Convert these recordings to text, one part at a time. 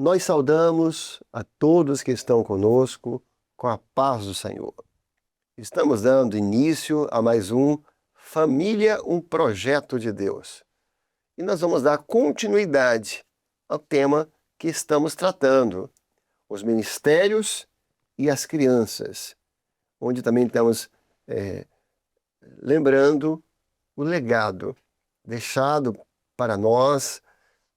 Nós saudamos a todos que estão conosco com a paz do Senhor. Estamos dando início a mais um Família, um Projeto de Deus. E nós vamos dar continuidade ao tema que estamos tratando, os ministérios e as crianças, onde também estamos lembrando o legado deixado para nós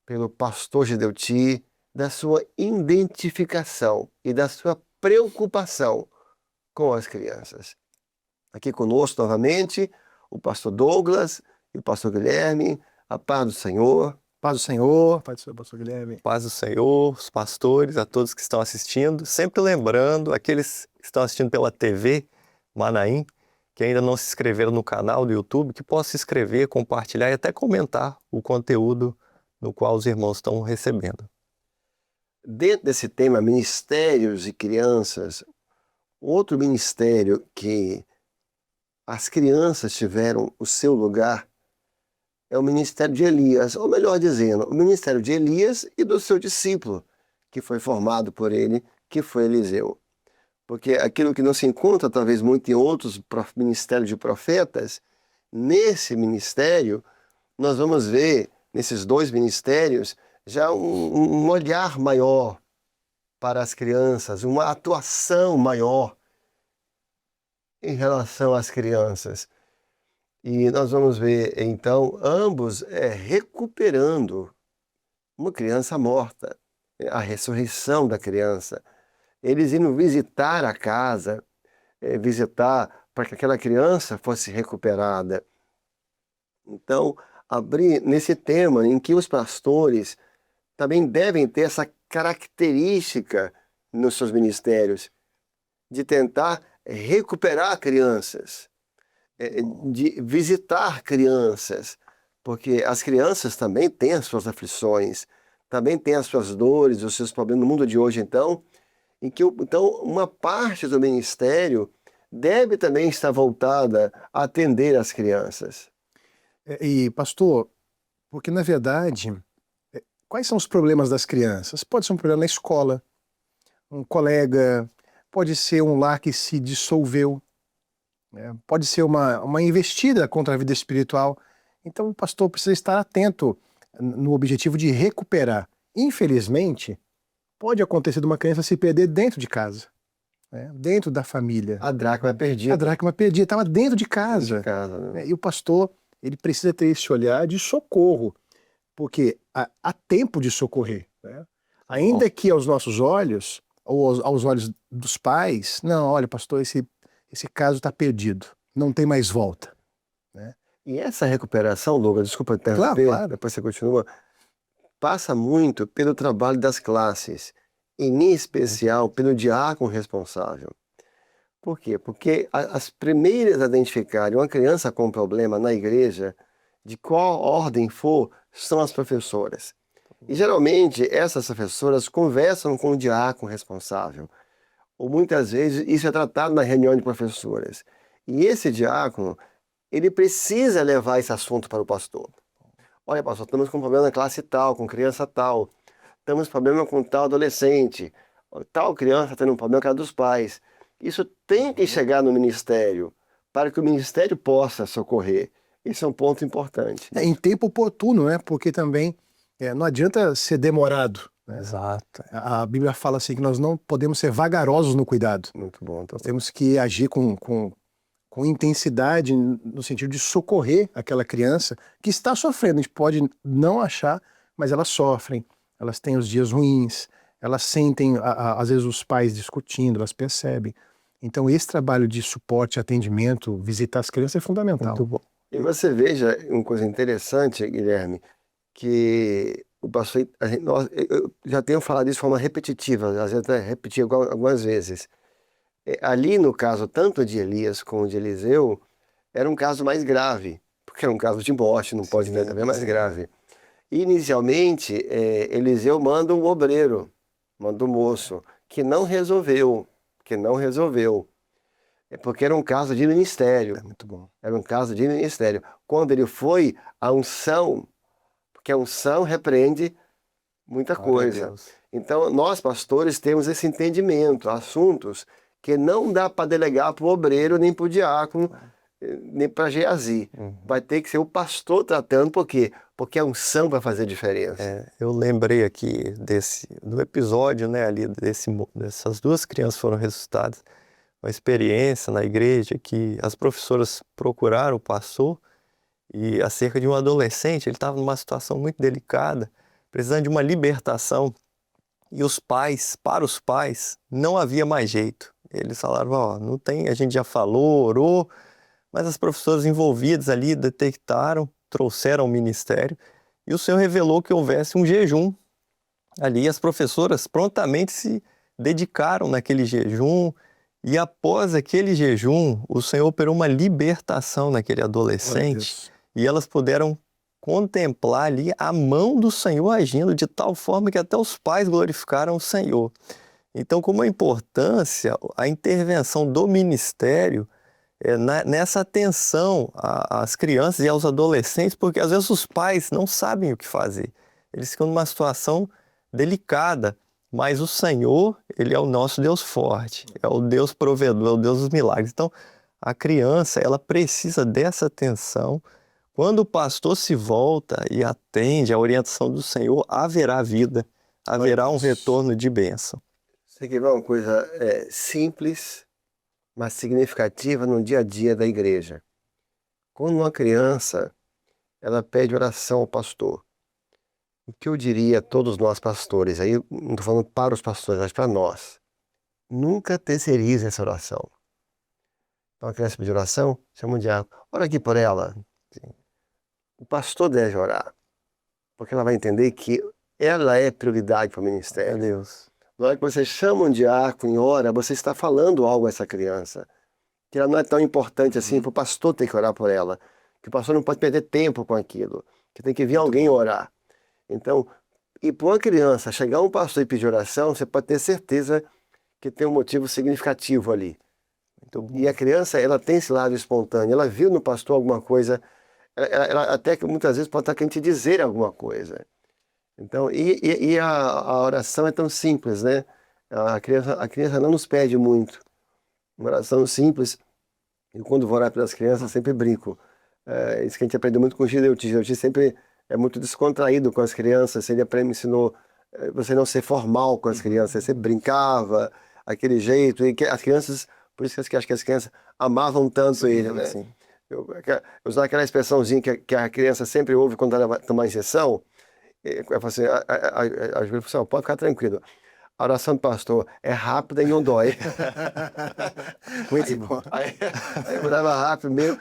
pelo pastor Gideuti, da sua identificação e da sua preocupação com as crianças. Aqui conosco novamente o pastor Douglas e o pastor Guilherme. A paz do Senhor. Paz do Senhor, paz do Senhor, pastor Guilherme. Paz do Senhor, os pastores, a todos que estão assistindo. Sempre lembrando, aqueles que estão assistindo pela TV Manaim, que ainda não se inscreveram no canal do YouTube, que possam se inscrever, compartilhar e até comentar o conteúdo no qual os irmãos estão recebendo. Dentro desse tema, ministérios e crianças, outro ministério que as crianças tiveram o seu lugar é o ministério de Elias, ou melhor dizendo, o ministério de Elias e do seu discípulo, que foi formado por ele, que foi Eliseu. Porque aquilo que não se encontra talvez muito em outros ministérios de profetas, nesse ministério, nós vamos ver, nesses dois ministérios, já um olhar maior para as crianças, uma atuação maior em relação às crianças. E nós vamos ver, então, ambos recuperando uma criança morta, a ressurreição da criança. Eles indo visitar a casa, visitar para que aquela criança fosse recuperada. Então, abrir nesse tema em que os pastores também devem ter essa característica nos seus ministérios, de tentar recuperar crianças, de visitar crianças, porque as crianças também têm as suas aflições, também têm as suas dores, os seus problemas no mundo de hoje, então, então uma parte do ministério deve também estar voltada a atender as crianças. E, pastor, porque na verdade, quais são os problemas das crianças? Pode ser um problema na escola, um colega, pode ser um lar que se dissolveu, pode ser uma investida contra a vida espiritual. Então o pastor precisa estar atento no objetivo de recuperar. Infelizmente, pode acontecer de uma criança se perder dentro de casa, dentro da família. A dracma perdida. A dracma perdida, estava dentro de casa. Dentro de casa, né? E o pastor, ele precisa ter esse olhar de socorro, porque há tempo de socorrer. Ainda que aos nossos olhos, ou aos olhos dos pais, não, olha, pastor, esse caso está perdido, não tem mais volta. E essa recuperação, Douglas, desculpa interromper, Claro. Depois você continua, passa muito pelo trabalho das classes, e em especial pelo diácono responsável. Por quê? Porque as primeiras a identificarem uma criança com problema na igreja, de qual ordem for, são as professoras. E geralmente essas professoras conversam com o diácono responsável. Ou muitas vezes isso é tratado na reunião de professoras. E esse diácono, ele precisa levar esse assunto para o pastor. Olha, pastor, estamos com problema na classe tal, com criança tal. Estamos com problema com tal adolescente. Tal criança tendo um problema com a dos pais. Isso tem que chegar no ministério, para que o ministério possa socorrer. Esse é um ponto importante. Em tempo oportuno, porque também não adianta ser demorado. Exato. A Bíblia fala assim que nós não podemos ser vagarosos no cuidado. Muito bom. Nós temos que agir com intensidade no sentido de socorrer aquela criança que está sofrendo. A gente pode não achar, mas elas sofrem, elas têm os dias ruins, elas sentem, às vezes, os pais discutindo, elas percebem. Então esse trabalho de suporte, atendimento, visitar as crianças é fundamental. Muito bom. E você veja uma coisa interessante, Guilherme, que o pastor, eu já tenho falado isso de forma repetitiva, às vezes até repeti algumas vezes. Ali no caso, tanto de Elias como de Eliseu, era um caso mais grave, porque era um caso de morte, não pode haver mais grave. E, inicialmente, Eliseu manda um obreiro, manda um moço, que não resolveu. Porque era um caso de ministério. Muito bom. Era um caso de ministério. Quando ele foi, a unção, porque a unção repreende muita coisa. Então, nós pastores temos esse entendimento, assuntos que não dá para delegar para o obreiro, nem para o diácono, nem para a Geazi. Vai ter que ser o pastor tratando, por quê? Porque a unção vai fazer diferença. Eu lembrei aqui do episódio, né, ali dessas duas crianças foram ressuscitadas, uma experiência na igreja que as professoras procuraram o pastor e acerca de um adolescente, ele estava numa situação muito delicada, precisando de uma libertação, e para os pais, não havia mais jeito. Eles falaram, ó, não tem, a gente já falou, orou, mas as professoras envolvidas ali detectaram, trouxeram ao ministério, e o Senhor revelou que houvesse um jejum ali. As professoras prontamente se dedicaram naquele jejum, e após aquele jejum, o Senhor operou uma libertação naquele adolescente, e elas puderam contemplar ali a mão do Senhor agindo de tal forma que até os pais glorificaram o Senhor. Então, como a importância, a intervenção do ministério nessa atenção às crianças e aos adolescentes, porque às vezes os pais não sabem o que fazer. Eles ficam numa situação delicada, mas o Senhor, Ele é o nosso Deus forte, é o Deus provedor, é o Deus dos milagres. Então, a criança, ela precisa dessa atenção. Quando o pastor se volta e atende a orientação do Senhor, haverá vida, haverá um retorno de bênção. Você quer ver uma coisa simples, mas significativa no dia a dia da igreja? Quando uma criança ela pede oração ao pastor, o que eu diria a todos nós pastores, aí não estou falando para os pastores, mas para nós, nunca terceirize essa oração. Então a criança pede oração, chama o diácono, ora aqui por ela. O pastor deve orar, porque ela vai entender que ela é prioridade para o ministério. Meu Deus. Na hora que você chama um diácono e ora, você está falando algo a essa criança, que ela não é tão importante assim, para o pastor ter que orar por ela, que o pastor não pode perder tempo com aquilo, que tem que vir alguém orar. Então, e para uma criança chegar um pastor e pedir oração, você pode ter certeza que tem um motivo significativo ali. E a criança, ela tem esse lado espontâneo, ela viu no pastor alguma coisa, ela até que muitas vezes pode estar querendo te dizer alguma coisa. Então, a oração é tão simples, né? A criança não nos pede muito. Uma oração simples. Eu, quando vou orar pelas crianças, sempre brinco. Isso que a gente aprendeu muito com o Gideuti. O Gideuti sempre é muito descontraído com as crianças. Ele me ensinou você não ser formal com as crianças. Você sempre brincava, aquele jeito. E as crianças, por isso que eu acho que as crianças amavam tanto ele, né? Sim. Eu usar aquela expressãozinha que a criança sempre ouve quando ela vai tomar injeção. Eu falo assim, pode ficar tranquilo. A oração do pastor é rápida e não dói. Muito bom. Aí eu dava rápido mesmo.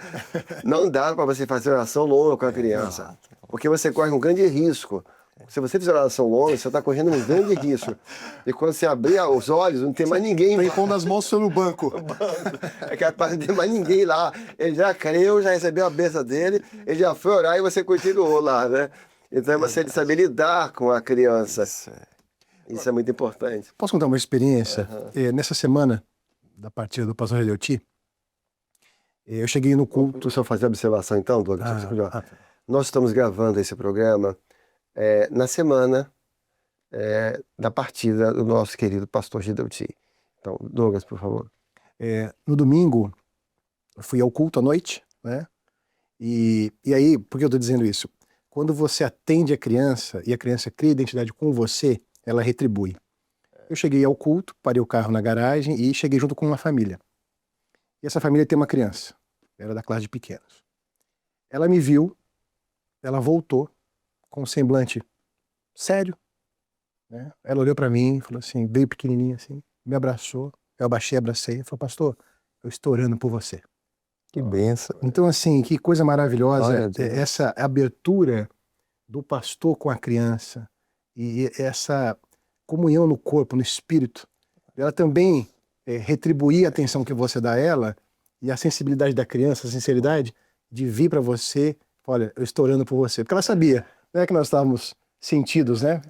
Não dá para você fazer oração longa com a criança. Porque você corre um grande risco. Se você fizer oração longa, você está correndo um grande risco. E quando você abrir os olhos, não tem mais ninguém. Tem pondo as mãos sobre o banco. É capaz de não ter mais ninguém lá. Ele já creu, já recebeu a bênção dele, ele já foi orar e você continuou lá, né? Então é você saber lidar com a criança. Isso é muito importante. Posso contar uma experiência? Nessa semana da partida do pastor Gideuti, eu cheguei no culto. Deixa eu fazer a observação então, Douglas. Nós estamos gravando esse programa na semana da partida do nosso querido pastor Gideuti. Então, Douglas, por favor. No domingo, eu fui ao culto à noite, né? E aí, por que eu estou dizendo isso? Quando você atende a criança e a criança cria identidade com você, ela retribui. Eu cheguei ao culto, parei o carro na garagem e cheguei junto com uma família. E essa família tem uma criança, era da classe de pequenos. Ela me viu, ela voltou com um semblante sério, né? Ela olhou para mim, falou assim, veio pequenininha assim, me abraçou, eu abracei, falou, pastor, eu estou orando por você. Que benção. Então, assim, que coisa maravilhosa essa abertura do pastor com a criança e essa comunhão no corpo, no espírito. Ela também retribuir a atenção que você dá a ela e a sensibilidade da criança, a sinceridade de vir para você, olha, eu estou orando por você. Porque ela sabia, né, que nós estávamos sentidos, né?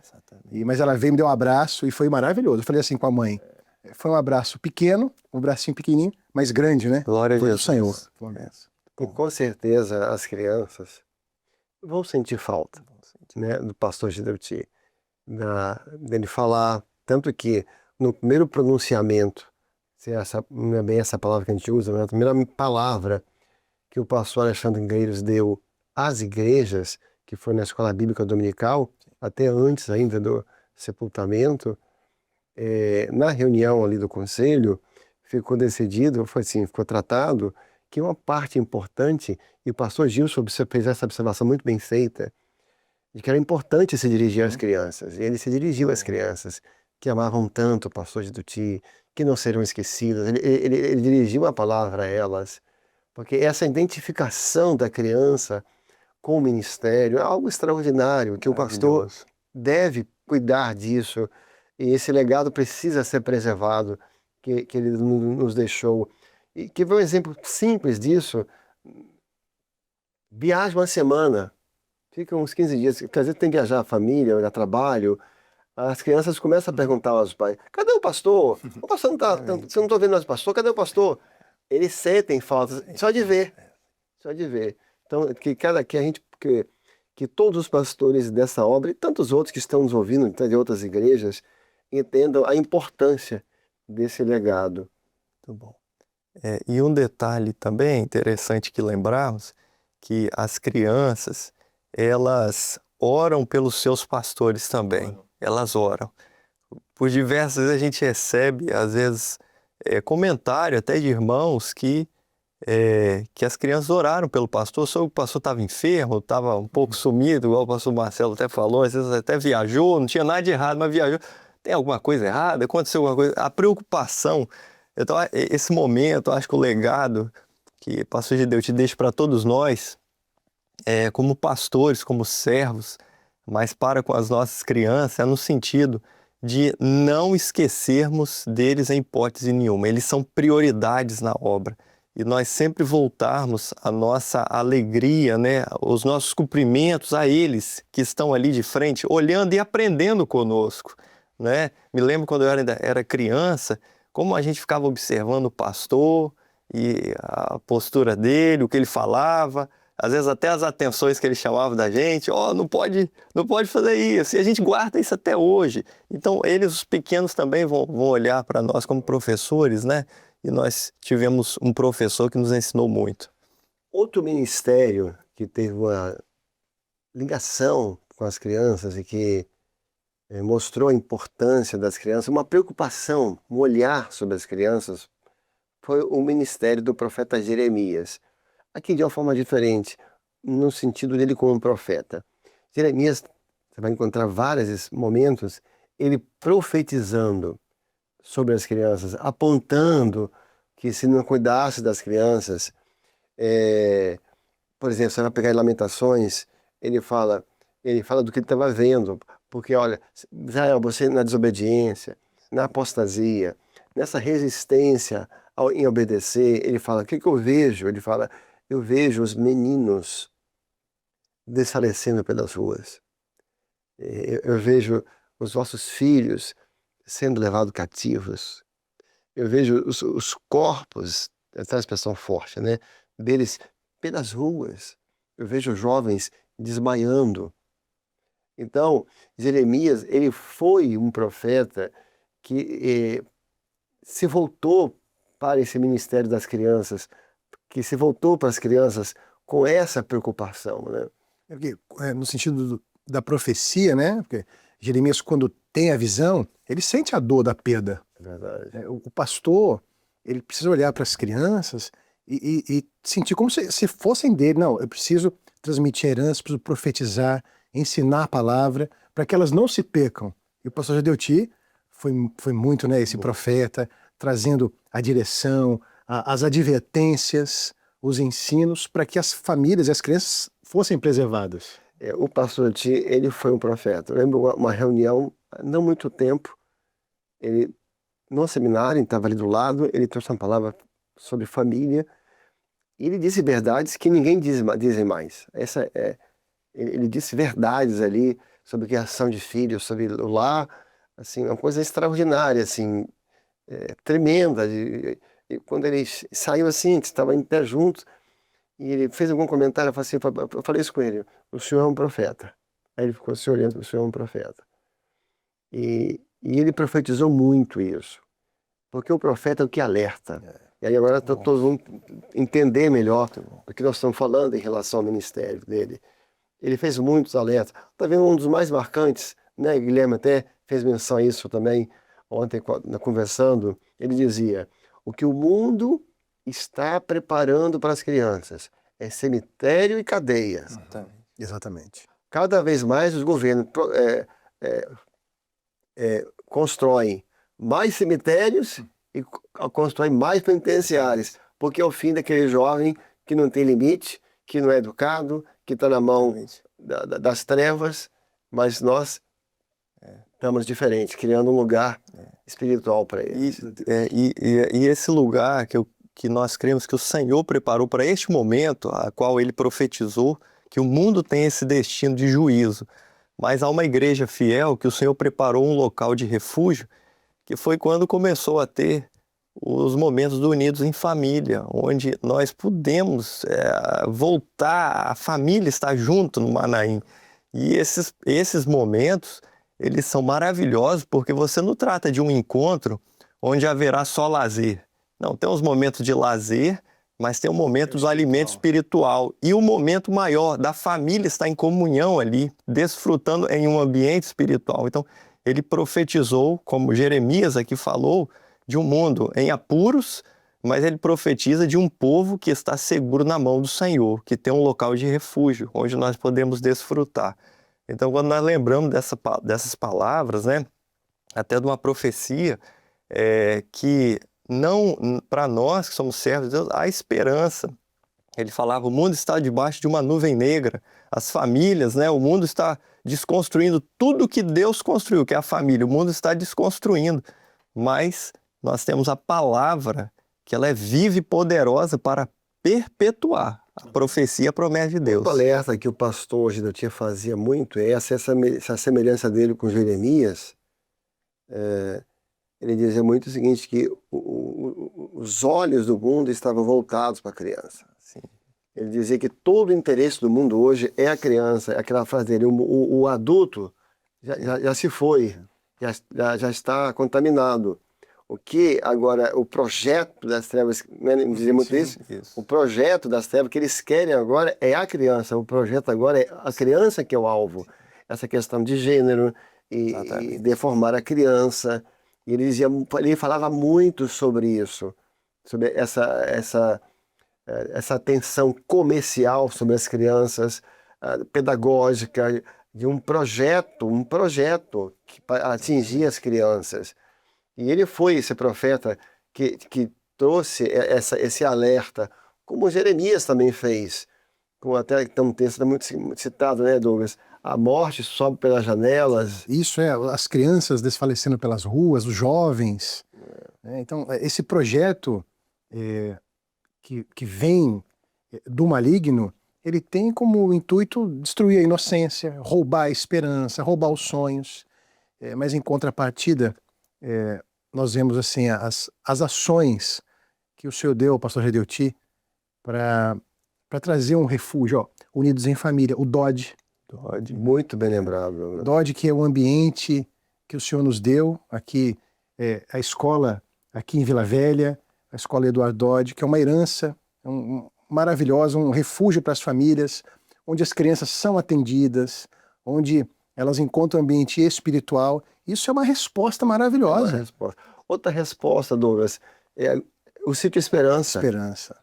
Mas ela veio, me deu um abraço e foi maravilhoso. Eu falei assim com a mãe, foi um abraço pequeno, um bracinho pequenininho, mas grande, né? Glória a Foi do Jesus. Senhor. E com certeza as crianças vão sentir falta, né, do pastor Gideuti. dele falar, tanto que no primeiro pronunciamento, se essa, não é bem essa palavra que a gente usa, mas a primeira palavra que o pastor Alexandre Gueiros deu às igrejas, que foi na escola bíblica dominical, até antes ainda do sepultamento, na reunião ali do conselho, ficou decidido, foi assim, ficou tratado que uma parte importante, e o pastor Gilson fez essa observação muito bem feita, de que era importante se dirigir às crianças. E ele se dirigiu às crianças, que amavam tanto o pastor Jeduti, que não serão esquecidas. Ele dirigiu a palavra a elas, porque essa identificação da criança com o ministério é algo extraordinário, que o pastor deve cuidar disso, e esse legado precisa ser preservado, que ele nos deixou. E que foi um exemplo simples disso. Viaja uma semana, fica uns 15 dias, porque às vezes tem que viajar a família, a trabalho, as crianças começam a perguntar aos pais, cadê o pastor? O pastor não está, você não está vendo nosso pastor, cadê o pastor? Eles sentem falta, só de ver, só de ver. Então, que todos os pastores dessa obra, e tantos outros que estão nos ouvindo, de outras igrejas, entendam a importância desse legado. Muito bom. E um detalhe também interessante que lembrarmos, que as crianças, elas oram pelos seus pastores também. Elas oram. Por diversas vezes a gente recebe, às vezes, comentário até de irmãos que as crianças oraram pelo pastor, só que o pastor estava enfermo, estava um pouco sumido, igual o pastor Marcelo até falou, às vezes até viajou, não tinha nada de errado, mas viajou. Tem alguma coisa errada? Aconteceu alguma coisa? A preocupação. Então, esse momento, acho que o legado que o pastor Gideon te deixa para todos nós, como pastores, como servos, mas para com as nossas crianças, é no sentido de não esquecermos deles em hipótese nenhuma. Eles são prioridades na obra. E nós sempre voltarmos a nossa alegria, né, os nossos cumprimentos a eles que estão ali de frente, olhando e aprendendo conosco, né? Me lembro quando eu ainda era criança, como a gente ficava observando o pastor e a postura dele, o que ele falava, às vezes até as atenções que ele chamava da gente, não pode fazer isso, e a gente guarda isso até hoje. Então eles, os pequenos, também vão olhar para nós como professores, né? E nós tivemos um professor que nos ensinou muito. Outro ministério que teve uma ligação com as crianças e que mostrou a importância das crianças, uma preocupação, um olhar sobre as crianças, foi o ministério do profeta Jeremias. Aqui de uma forma diferente, no sentido dele como um profeta. Jeremias, você vai encontrar vários momentos, ele profetizando sobre as crianças, apontando que se não cuidasse das crianças, por exemplo, você vai pegar em Lamentações, ele fala do que ele estava vendo, porque olha, Israel, você na desobediência, na apostasia, nessa resistência em obedecer, ele fala, o que eu vejo? Ele fala, eu vejo os meninos desfalecendo pelas ruas, eu vejo os vossos filhos sendo levados cativos. Eu vejo os corpos, essa é uma expressão forte, né, deles pelas ruas. Eu vejo jovens desmaiando. Então, Jeremias, ele foi um profeta que se voltou para esse ministério das crianças, que se voltou para as crianças com essa preocupação, né? No sentido da profecia, né? Porque Jeremias, quando tem a visão, ele sente a dor da perda. É verdade. O pastor, ele precisa olhar para as crianças e sentir como se fossem dele. Não, eu preciso transmitir a herança, preciso profetizar, ensinar a palavra, para que elas não se percam. E o pastor Jadeuti foi muito, né, esse profeta, trazendo a direção, as advertências, os ensinos, para que as famílias e as crianças fossem preservadas. O pastor Ti, ele foi um profeta. Eu lembro uma reunião, não muito tempo, ele, no seminário, estava ali do lado, ele trouxe uma palavra sobre família, e ele disse verdades que ninguém diz mais. Ele disse verdades ali sobre criação de filhos, sobre o lar, assim, uma coisa extraordinária, assim, tremenda. E quando ele saiu assim, estava em pé junto, e ele fez algum comentário, eu falei isso com ele, o senhor é um profeta. Aí ele ficou se olhando, o senhor é um profeta. E ele profetizou muito isso, porque o profeta é o que alerta. E aí agora todos vão entender melhor o que nós estamos falando em relação ao ministério dele. Ele fez muitos alertas. Talvez um dos mais marcantes, né? Guilherme até fez menção a isso também ontem, conversando. Ele dizia: o que o mundo está preparando para as crianças é cemitério e cadeia. Exatamente. Cada vez mais os governos constroem mais cemitérios e constroem mais penitenciários, porque é o fim daquele jovem que não tem limite, que não é educado, que está na mão das trevas, mas nós estamos diferentes, criando um lugar espiritual para eles. E esse lugar que nós cremos que o Senhor preparou para este momento, a qual ele profetizou, que o mundo tem esse destino de juízo, mas há uma igreja fiel que o Senhor preparou um local de refúgio, que foi quando começou a ter os momentos do Unidos em Família, onde nós pudemos voltar, a família estar junto no Manaim. E esses momentos, eles são maravilhosos, porque você não trata de um encontro onde haverá só lazer. Não, tem uns momentos de lazer, mas tem um momento do alimento espiritual. E o momento maior da família estar em comunhão ali, desfrutando em um ambiente espiritual. Então, ele profetizou, como Jeremias aqui falou, de um mundo em apuros, mas ele profetiza de um povo que está seguro na mão do Senhor, que tem um local de refúgio, onde nós podemos desfrutar. Então, quando nós lembramos dessas palavras, né, até de uma profecia, que não, para nós que somos servos de Deus, há esperança. Ele falava: o mundo está debaixo de uma nuvem negra, as famílias, né, o mundo está desconstruindo tudo que Deus construiu, que é a família, o mundo está desconstruindo, mas nós temos a palavra, que ela é viva e poderosa para perpetuar a profecia, a promessa de Deus. O alerta que o pastor Gidotia fazia muito é essa semelhança dele com Jeremias. Ele dizia muito o seguinte, que os olhos do mundo estavam voltados para a criança. Sim. Ele dizia que todo o interesse do mundo hoje é a criança. Aquela frase dele: o adulto já se foi, já está contaminado. O que agora, o projeto das trevas, né, dizia muito isso? O projeto das trevas que eles querem agora é a criança. O projeto agora é a criança que é o alvo. Essa questão de gênero e deformar a criança. E ele falava muito sobre isso, sobre essa atenção comercial sobre as crianças, pedagógica, de um projeto que atingia as crianças. E ele foi esse profeta que trouxe esse alerta, como Jeremias também fez. Como até tem um texto muito citado, né, Douglas? A morte sobe pelas janelas. Isso as crianças desfalecendo pelas ruas, os jovens. Então, esse projeto que vem do maligno, ele tem como intuito destruir a inocência, roubar a esperança, roubar os sonhos. Mas em contrapartida, nós vemos assim as ações que o Senhor deu ao pastor Redeuti para trazer um refúgio, Unidos em Família, o DOD. Muito bem lembrado. DOD, que é o ambiente que o Senhor nos deu, aqui a escola aqui em Vila Velha, a escola Eduardo Dodge, que é uma herança maravilhosa, um refúgio para as famílias, onde as crianças são atendidas, onde elas encontram um ambiente espiritual. Isso é uma resposta maravilhosa. Outra resposta, Douglas, é o Sítio Esperança.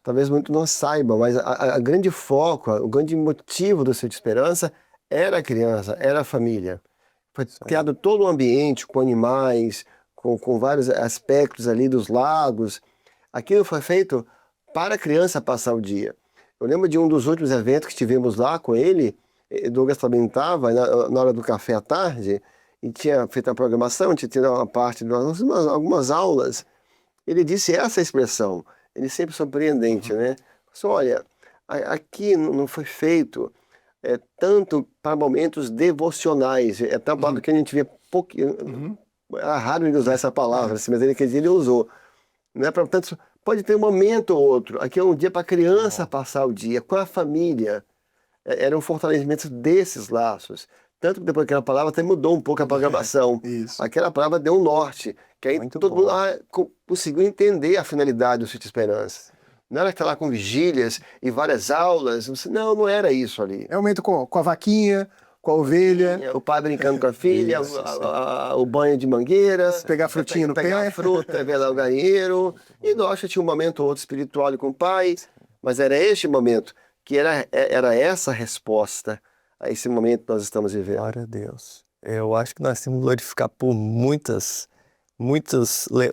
Talvez muitos não saibam, mas a grande foco, o grande motivo do Sítio Esperança era a criança, era a família. Foi criado todo um ambiente com animais, com vários aspectos ali dos lagos. Aquilo foi feito para a criança passar o dia. Eu lembro de um dos últimos eventos que tivemos lá com ele, Douglas também estava, na hora do café à tarde, e tinha feito a programação, tinha tido uma parte de algumas aulas. Ele disse essa expressão, ele sempre surpreendente, né? Olha, aqui não foi feito tanto para momentos devocionais, é tão palavra que a gente vê pouquinho, é raro ele usar essa palavra, assim, mas ele usou. Não é para tanto, pode ter um momento ou outro, aqui é um dia para a criança passar o dia com a família. Era um fortalecimento desses laços. Tanto que depois aquela palavra até mudou um pouco a programação. Isso. Aquela palavra deu um norte, que aí Muito todo bom. mundo conseguiu entender a finalidade do Sítio Esperança. Não era estar lá com vigílias e várias aulas. Não era isso ali. É o momento com a vaquinha, com a ovelha, O pai brincando com a filha, Isso, o banho de mangueira, pegar frutinha no pegar pé. a fruta, ver lá o galinheiro. E nós tinha um momento ou outro espiritual ali com o pai, mas era este momento, que era essa resposta a esse momento que nós estamos vivendo. Glória a Deus. Eu acho que nós temos que glorificar por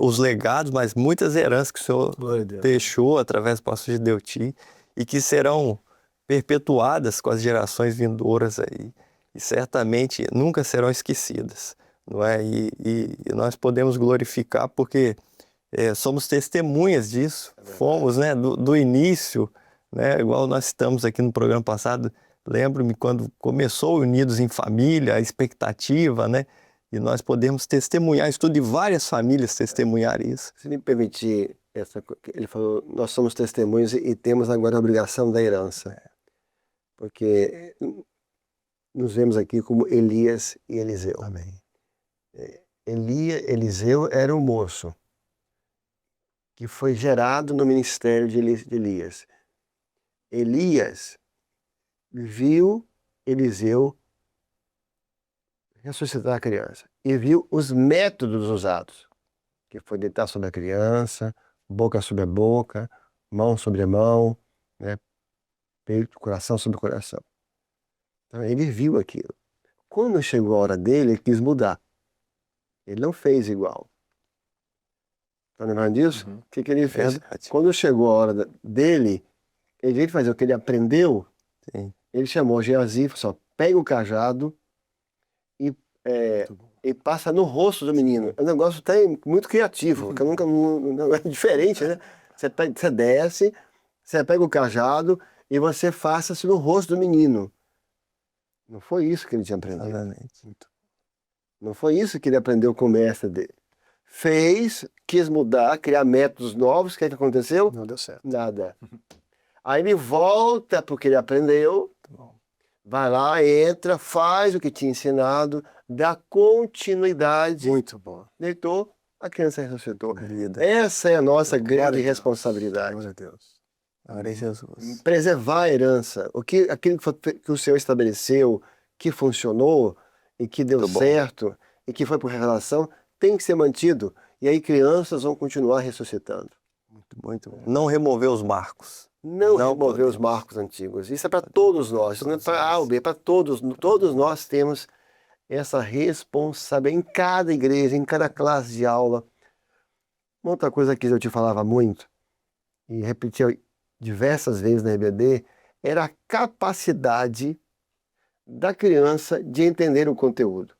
os legados, mas muitas heranças que o Senhor Glória a Deus. deixou através do pastor Gideuti e que serão perpetuadas com as gerações vindouras aí. E certamente nunca serão esquecidas, não é? E nós podemos glorificar porque somos testemunhas disso. Fomos, né, do início, né, igual nós estamos aqui no programa passado. Lembro-me quando começou o Unidos em Família, a expectativa, né? E nós podemos testemunhar isso tudo, e várias famílias testemunhar isso. Se me permitir, ele falou, nós somos testemunhos e temos agora a obrigação da herança. Porque nos vemos aqui como Elias e Eliseu. Amém. Eliseu era um moço que foi gerado no ministério de Elias. Elias viu Eliseu ressuscitar a criança e viu os métodos usados, que foi deitar sobre a criança, boca sobre a boca, mão sobre a mão, né? Peito, coração sobre o coração. Então, ele viu aquilo. Quando chegou a hora dele, ele quis mudar. Ele não fez igual. Está lembrando disso? Uhum. O que ele fez? Verdade. Quando chegou a hora dele, ele veio fazer o que ele aprendeu. Sim. Ele chamou Geazi e falou assim, pega o cajado e passa no rosto do menino. É um negócio até muito criativo, que eu nunca, não é diferente, né? Você desce, você pega o cajado e você faça-se no rosto do menino. Não foi isso que ele tinha aprendido. Exatamente. Não foi isso que ele aprendeu com o mestre dele. Fez, quis mudar, criar métodos novos. O que aconteceu? Não deu certo. Nada. Aí ele volta para o que ele aprendeu, vai lá, entra, faz o que tinha ensinado, dá continuidade, Muito bom. deitou, a criança ressuscitou. Vida. Essa é a nossa Glória a grande Deus. responsabilidade. Glória a Deus. Glória a Jesus. Preservar a herança. Aquilo que o Senhor estabeleceu, que funcionou e que deu Muito bom. certo e que foi por revelação, tem que ser mantido. E aí crianças vão continuar ressuscitando. Muito bom. Não remover os marcos. Não Não remover podemos. os marcos antigos. Isso é para todos nós. Isso não é para A ou B, é para todos. Todos nós temos essa responsabilidade em cada igreja, em cada classe de aula. Uma outra coisa que eu te falava muito, e repetia diversas vezes na EBD, era a capacidade da criança de entender o conteúdo.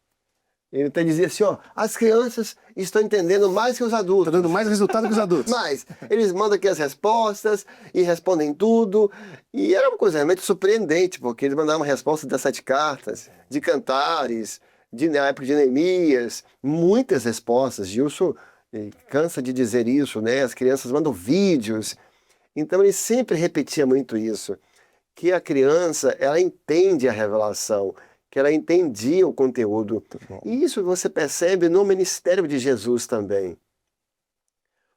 Ele até dizia assim, ó, as crianças estão entendendo mais que os adultos. Está dando mais resultado que os adultos. Mas eles mandam aqui as respostas e respondem tudo. E era uma coisa realmente surpreendente, porque eles mandavam respostas das 7 cartas, de Cantares, na época de Neemias, muitas respostas. Gilson cansa de dizer isso, né? As crianças mandam vídeos. Então ele sempre repetia muito isso, que a criança, ela entende a revelação, que ela entendia o conteúdo. E isso você percebe no ministério de Jesus também.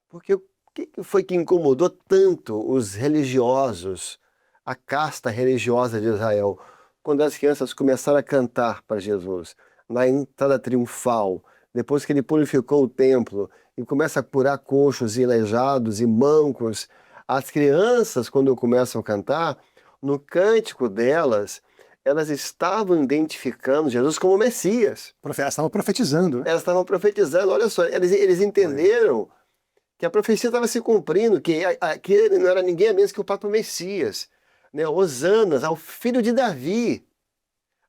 Porque o que foi que incomodou tanto os religiosos, a casta religiosa de Israel, quando as crianças começaram a cantar para Jesus, na entrada triunfal, depois que ele purificou o templo e começa a curar coxos e aleijados e mancos, as crianças, quando começam a cantar, no cântico delas, elas estavam identificando Jesus como Messias. Elas estavam profetizando, né? Elas estavam profetizando, olha só, eles entenderam que a profecia estava se cumprindo, que aquele não era ninguém menos que o próprio Messias, né? Hosanas, ao filho de Davi,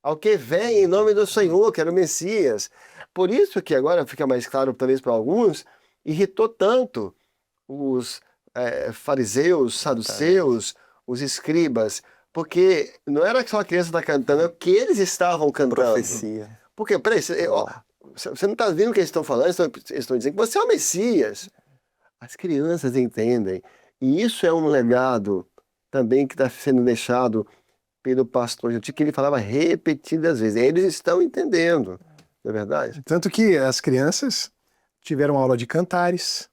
ao que vem em nome do Senhor, que era o Messias. Por isso que agora fica mais claro, talvez para alguns, irritou tanto os fariseus, saduceus, os escribas, porque não era só a criança estar cantando, é o que eles estavam cantando. Profecia. Porque, peraí, você não está vendo o que eles estão falando? Eles estão dizendo que você é o Messias. As crianças entendem. E isso é um legado também que está sendo deixado pelo pastor Giltinho, que ele falava repetidas vezes. Eles estão entendendo, não é verdade? Tanto que as crianças tiveram aula de cantares,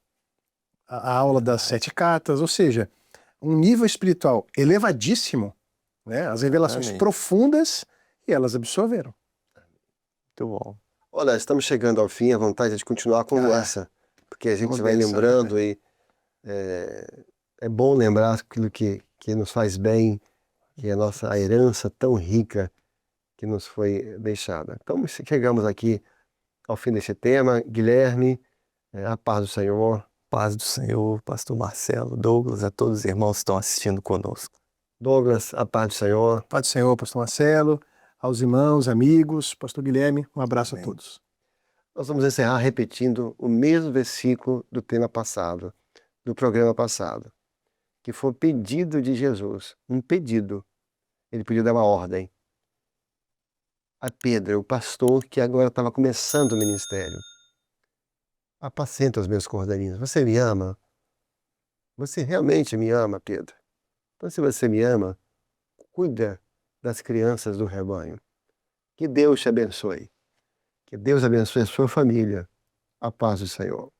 a aula das 7 cartas, ou seja, um nível espiritual elevadíssimo, né? As revelações Amém. profundas, e elas absorveram. Muito bom. Olha, estamos chegando ao fim, a vontade é de continuar a conversa, porque a gente Vamos vai pensar, lembrando e é bom lembrar aquilo que nos faz bem, que é a nossa herança tão rica que nos foi deixada. Então, chegamos aqui ao fim desse tema. Guilherme, a paz do Senhor. Paz do Senhor, pastor Marcelo, Douglas, a todos os irmãos que estão assistindo conosco. Douglas, a paz do Senhor. Pai do Senhor, pastor Marcelo, aos irmãos, amigos, pastor Guilherme, um abraço Amém. a todos. Nós vamos encerrar repetindo o mesmo versículo do tema passado, do programa passado, que foi o pedido de Jesus, um pedido. Ele pediu dar uma ordem a Pedro, o pastor que agora estava começando o ministério. Apacenta os meus cordeirinhos. Você me ama? Você realmente me ama, Pedro? Então, se você me ama, cuida das crianças do rebanho. Que Deus te abençoe. Que Deus abençoe a sua família. A paz do Senhor.